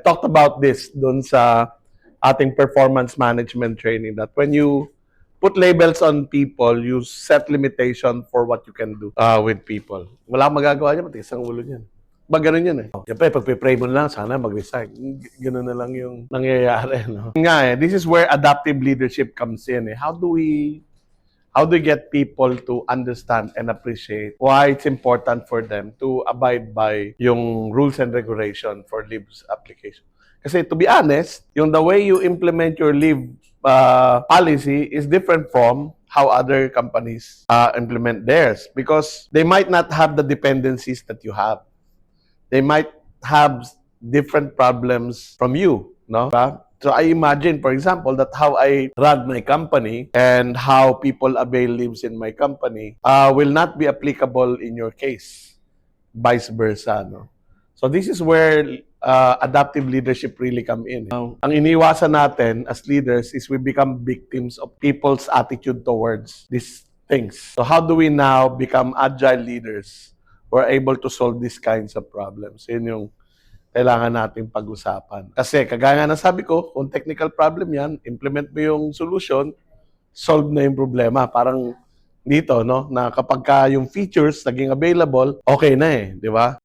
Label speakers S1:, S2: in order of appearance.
S1: talked about this dun sa ating performance management training that when you put labels on people, you set limitation for what you can do with people. Wala kang magagawa niya, matigas ang ulo niyan. Ba, ganun yun eh. Siyempre, pag-pray mo na lang, sana mag-resign. Ganun na lang yung nangyayari. No? Nga eh, this is where adaptive leadership comes in. Eh. How do we get people to understand and appreciate why it's important for them to abide by yung rules and regulation for leaves application? Kasi to be honest, yung the way you implement your leave policy is different from how other companies implement theirs because they might not have the dependencies that you have. They might have different problems from you, no? So I imagine, for example, that how I run my company and how people avail leaves in my company will not be applicable in your case, vice versa, no? So this is where adaptive leadership really come in. Ang iniwasan natin as leaders is we become victims of people's attitude towards these things. So how do we now become agile leaders who are able to solve these kinds of problems? Yun yung kailangan natin pag-usapan. Kasi kagaya nga ng sabi ko, kung technical problem yan, implement mo yung solution, solve na yung problema. Parang dito, no, na kapag ka yung features naging available, okay na eh, di ba?